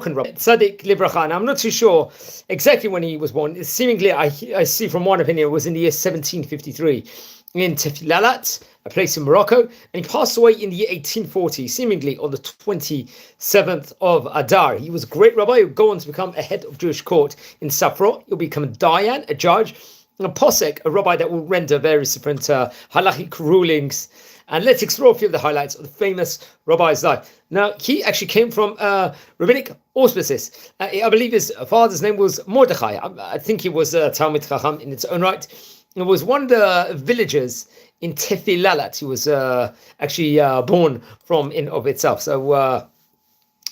Rabbi Tzaddik Libracha. And I'm not too sure exactly when he was born. Seemingly, I see from one opinion, it was in the year 1753 in Tefilalat, a place in Morocco, and he passed away in the year 1840, seemingly on the 27th of Adar. He was a great rabbi who would go on to become a head of Jewish court in Czfro. He'll become a Diyan, a judge, and a posek, a rabbi that will render various different halachic rulings. And let's explore a few of the highlights of the famous rabbi's life. Now, he actually came from rabbinic auspices. I believe his father's name was Mordechai. I think he was a Talmid Chacham in its own right. It was one of the villages in Tefilalat. He was actually born from in of itself. So,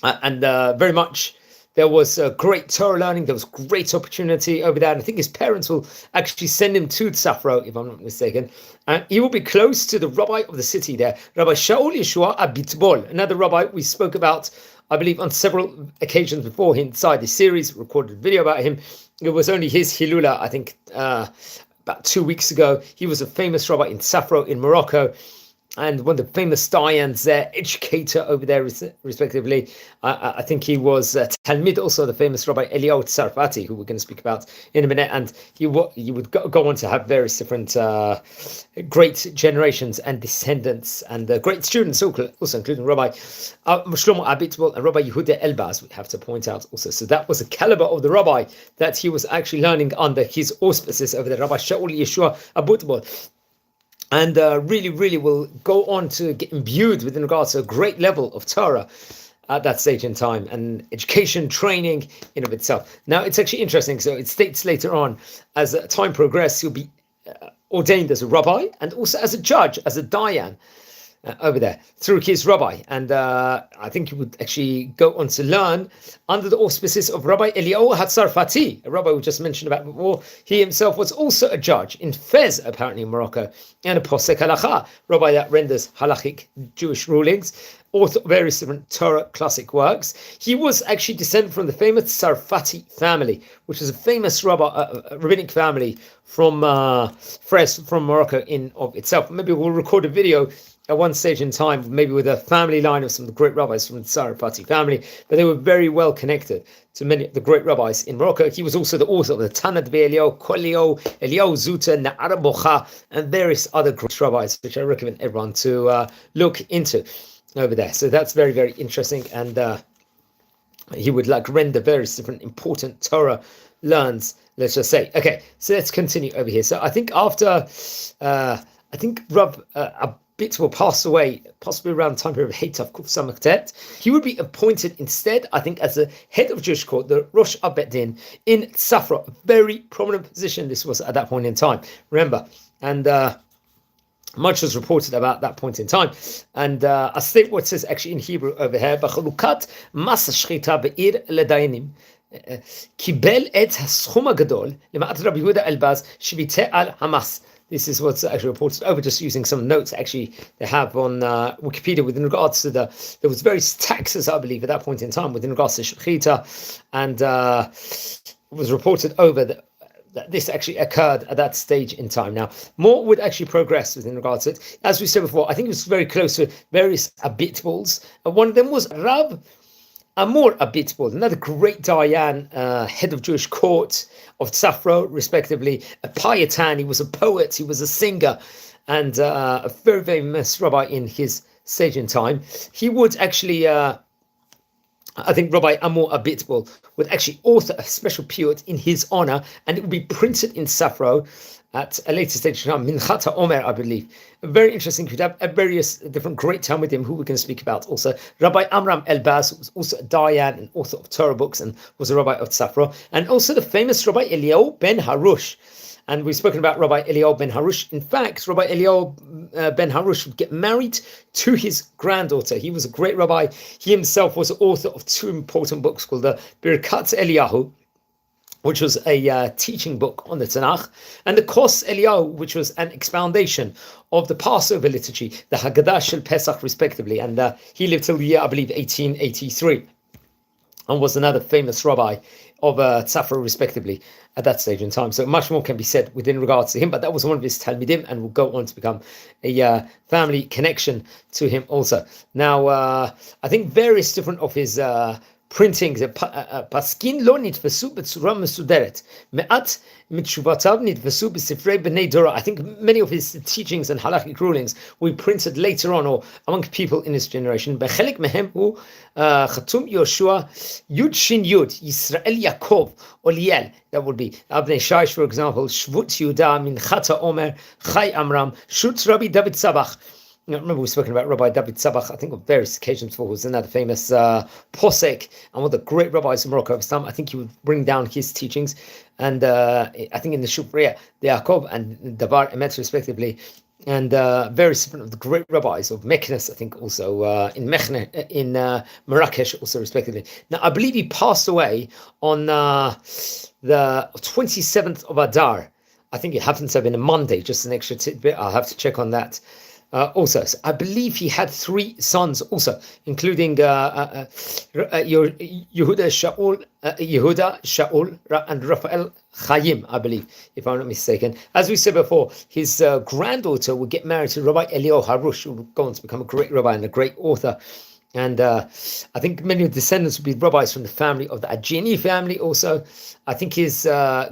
very much there was great Torah learning. There was great opportunity over there. And I think his parents will actually send him to Czfro, if I'm not mistaken. And he will be close to the rabbi of the city there, Rabbi Shaul Yeshua Abitbol, another rabbi we spoke about, I believe, on several occasions before inside the series, recorded a video about him. It was only his Hilula, I think, about 2 weeks ago. He was a famous rabbi in Czfro in Morocco, and one of the famous Dayans there, educator over there, respectively. I think he was Talmid, also the famous Rabbi Eliyahu Tzarfati, who we're going to speak about in a minute. And he would go on to have various different great generations and descendants and great students, also including Rabbi Shlomo Abitbol and Rabbi Yehuda Elbaz, we have to point out also. So that was the caliber of the rabbi that he was actually learning under his auspices over there, Rabbi Shaul Yeshua Abitbol. And really will go on to get imbued with in regards to a great level of Torah at that stage in time, and education, training in of itself. Now, it's actually interesting. So it states later on, as time progressed, he'll be ordained as a rabbi and also as a judge, as a Diyan over there through his rabbi. And I think he would actually go on to learn under the auspices of Rabbi Eliyahu Hatzarfati, a rabbi we just mentioned about before. He himself was also a judge in Fez, apparently in Morocco, and a posek halacha, rabbi that renders halachic Jewish rulings, author of various different Torah classic works. He was actually descended from the famous Sarfati family, which is a famous rabbinic family from Fez, from Morocco in of itself. Maybe we'll record a video at one stage in time, maybe with a family line of some of the great rabbis from the Sarfati family, but they were very well connected to many of the great rabbis in Morocco. He was also the author of the Tanad Eliyahu, Kolio, Eliyahu Zuta, Na'ara Bocha, and various other great rabbis, which I recommend everyone to look into over there. So that's very, very interesting. And he would render various different important Torah learns, let's just say. Okay, so let's continue over here. So I think after, Rav will pass away, possibly around the time period of Heitav Kuf Samach Tet. He would be appointed instead, I think, as the head of Jewish court, the Rosh Abet Din in Czfro, a very prominent position this was at that point in time. Remember, and much was reported about that point in time. And I state what it says actually in Hebrew over here, B'chalukat mas shchita be'ir ledayanim. קיבל את הסכום הגדול למעט רבי יהודה אלבז שביטא על המס. This is what's actually reported over, just using some notes actually they have on Wikipedia with regards to there was various taxes, I believe, at that point in time with regards to shechita, and it was reported over that this actually occurred at that stage in time. Now, more would actually progress within regards to it. As we said before, I think it was very close to various abitbuls. One of them was Rav Amor Abitbol, another great Dayan, head of Jewish court of Czfro, respectively, a Payatan. He was a poet, he was a singer, and a very, very famous rabbi in his stage in time. He would actually, I think Rabbi Amor Abitbol would actually author a special piyut in his honor, and it would be printed in Czfro at a later stage in time, Minchat Omer, I believe. Very interesting. We'd have various different great time with him, who we can speak about also. Rabbi Amram Elbaz was also a Dayan and author of Torah books and was a rabbi of Czfro. And also the famous Rabbi Eliyahu ben Harush. And we've spoken about Rabbi Eliyahu ben Harush. In fact, Rabbi Eliyahu ben Harush would get married to his granddaughter. He was a great rabbi. He himself was the author of two important books called the Birkat Eliyahu, which was a teaching book on the Tanakh, and the Kos Eliyahu, which was an expoundation of the Passover liturgy, the Haggadah Shel Pesach, respectively. And he lived till the year, I believe, 1883, and was another famous rabbi of Czfro, respectively, at that stage in time. So much more can be said within regards to him, but that was one of his Talmidim, and will go on to become a family connection to him also. Now, I think various different of his printing, פסקין לא נתפסו בצורה מסודרת. מעט מתשובותיו נתפסו בספרי בני דורו. I think many of his teachings and halakhic rulings were printed later on or among people in his generation. בחלק מהם הוא חתום יהושע יוד שין יוד, ישראל יעקב, עולייל. That would be Abnei Shaish, for example, Shvut Yehuda, Minchat HaOmer, Chai Amram, Shut Rabbi David Tzabach. I remember we've spoken about Rabbi David Tzabach, I think on various occasions before, who was another famous Posek and one of the great rabbis of Morocco of Islam. I think he would bring down his teachings. And I think in the Shufriya, the Yaakov and Davar Emet respectively, and various different of the great rabbis of Meknes, I think also in Mechne, in Marrakesh also respectively. Now, I believe he passed away on the 27th of Adar. I think it happens to have been a Monday, just an extra tidbit. I'll have to check on that. Also, so I believe he had 3 sons also, including Yehuda, Shaul, and Raphael Chaim, I believe, if I'm not mistaken. As we said before, his granddaughter would get married to Rabbi Eliyahu Harush, who would go on to become a great rabbi and a great author. And I think many of the descendants would be rabbis from the family of the Ajini family also. I think his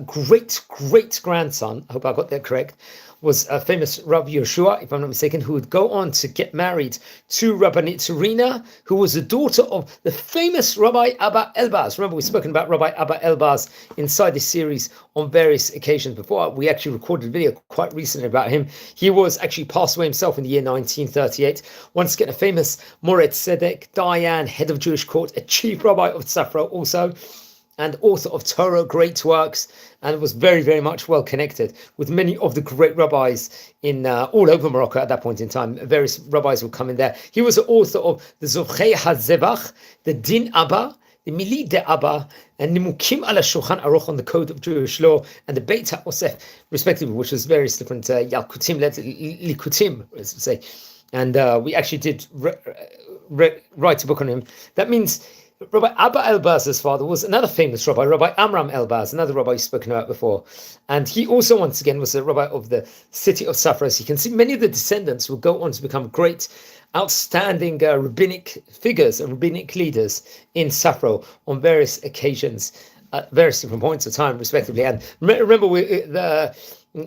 great-grandson, I hope I got that correct, was a famous Rabbi Yehoshua, if I'm not mistaken, who would go on to get married to Rabbanit Tzurina, who was the daughter of the famous Rabbi Abba Elbaz. Remember, we've spoken about Rabbi Abba Elbaz inside this series on various occasions before. We actually recorded a video quite recently about him. He was actually passed away himself in the year 1938. Once again, a famous Moret Tzedek, דיין, head of Jewish court, a chief rabbi of Tsafro also, and author of Torah, great works, and was very, very much well connected with many of the great rabbis in all over Morocco at that point in time. Various rabbis would come in there. He was the author of the Zovchei HaZevach, the Din Abba, the Mili de Abba, and Nimukim ala Shulchan Aruch on the Code of Jewish Law, and the Beit HaOsef, respectively, which was various different Yalkutim, Likutim, let's say. And we actually did write a book on him. That means Rabbi Abba Elbaz's father was another famous rabbi, Rabbi Amram Elbaz, another rabbi you've spoken about before. And he also, once again, was a rabbi of the city of Safra. So you can see many of the descendants will go on to become great, outstanding rabbinic figures and rabbinic leaders in Safra on various occasions, at various different points of time, respectively. And remember,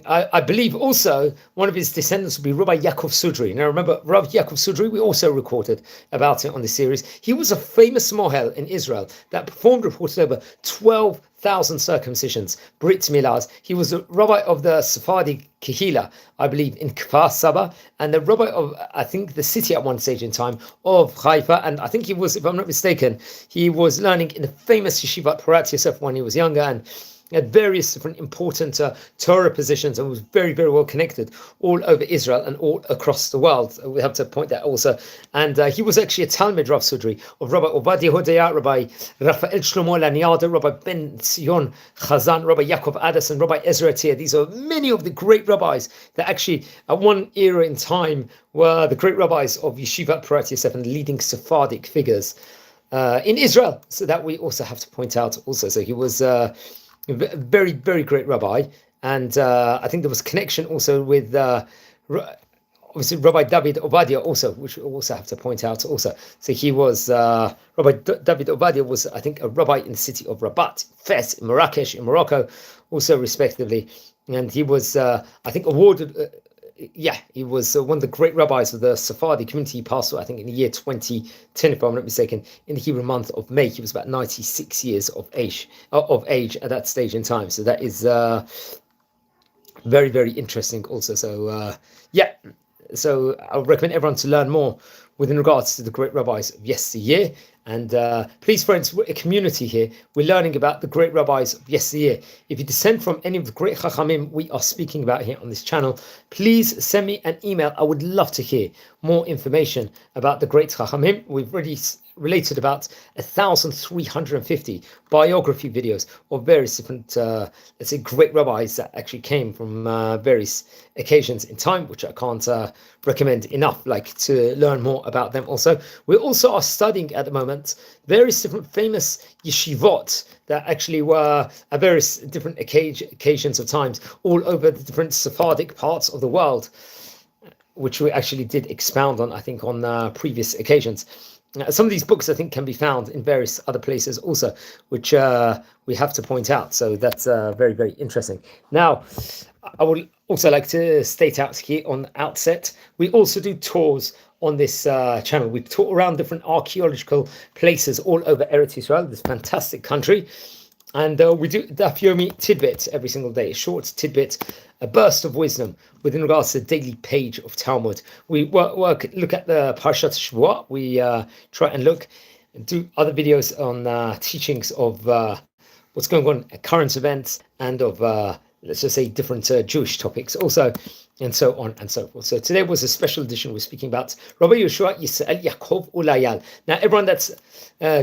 I believe also one of his descendants would be Rabbi Yaakov Sudri. Now remember, Rabbi Yaakov Sudri, we also recorded about it on this series. He was a famous mohel in Israel that reported over 12,000 circumcisions, Brit Milahs. He was a rabbi of the Sephardi Kehila, I believe, in Kfar Saba, and the rabbi of, I think, the city at one stage in time of Haifa. And I think he was, if I'm not mistaken, he was learning in the famous yeshivat Porat Yosef when he was younger, and had various different important Torah positions, and was very, very well connected all over Israel and all across the world. We have to point that also. And he was actually a Talmud Rav Sudri of Rabbi Ovadia Hodaya, Rabbi Raphael Shlomo Laniada, Rabbi Ben Zion Chazan, Rabbi Yaakov Adas, and Rabbi Ezra Tir. These are many of the great rabbis that actually at one era in time were the great rabbis of Yeshivat Porat Yosef and leading Sephardic figures in Israel. So that we also have to point out also. So he was very, very great rabbi, and I think there was connection also with obviously Rabbi David Ovadia also, which we also have to point out also. So he was Rabbi David Ovadia was, I think, a rabbi in the city of Rabat, Fes, in Marrakesh, in Morocco, also respectively, and he was I think awarded. He was one of the great rabbis of the Sephardi community. He passed away, I think, in the year 2010, if I'm not mistaken, in the Hebrew month of May. He was about 96 years of age at that stage in time. So that is very, very interesting also. So, so I would recommend everyone to learn more within regards to the great rabbis of yesteryear. And please, friends, we're a community here. We're learning about the great rabbis of yesteryear. If you descend from any of the great chachamim we are speaking about here on this channel, please send me an email. I would love to hear more information about the great chachamim. We've already related about 1,350 biography videos of various different, let's say, great rabbis that actually came from various occasions in time, which I can't recommend enough, like to learn more about them also. We also are studying at the moment various different famous yeshivot that actually were at various different occasions of times all over the different Sephardic parts of the world, which we actually did expound on, I think, on previous occasions. Some of these books, I think, can be found in various other places also, which we have to point out. So that's very, very interesting. Now, I would also like to state out here on the outset, we also do tours on this channel. We tour around different archaeological places all over Eretz Israel, this fantastic country. And we do Daf Yomi tidbits every single day, a short tidbit, a burst of wisdom within regards to the daily page of Talmud. We look at the Parshat Shvuah. We try and look and do other videos on teachings of what's going on at current events and of, let's just say, different Jewish topics also, and so on and so forth. So today was a special edition. We're speaking about Rabbi Yehoshua, Israel, Yaakov, Ulayel. Now, everyone that's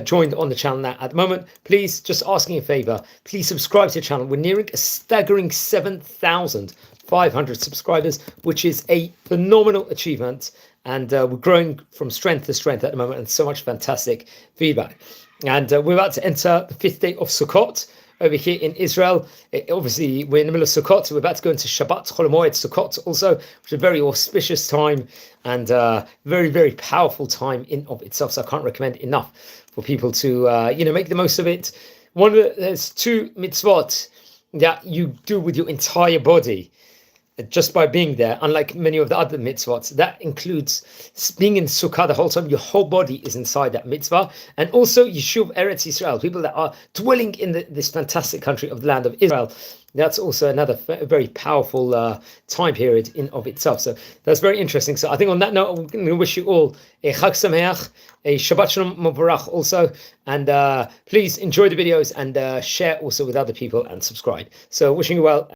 joined on the channel now at the moment, please, just asking a favor, please subscribe to the channel. We're nearing a staggering 7,500 subscribers, which is a phenomenal achievement. And we're growing from strength to strength at the moment, and so much fantastic feedback. And we're about to enter the 5th day of Sukkot over here in Israel. Obviously, we're in the middle of Sukkot, so we're about to go into Shabbat Chol Hamoed Sukkot also, which is a very auspicious time and very, very powerful time in of itself. So I can't recommend enough for people to make the most of it. There's 2 mitzvot that you do with your entire body just by being there, unlike many of the other mitzvot. That includes being in Sukkah the whole time. Your whole body is inside that mitzvah. And also Yeshuv Eretz Israel, people that are dwelling in this fantastic country of the land of Israel. That's also another very powerful time period in of itself. So that's very interesting. So I think on that note, I'm going to wish you all a Chag Sameach, a Shabbat Shalom Mavarach also. And please enjoy the videos and share also with other people and subscribe. So wishing you well.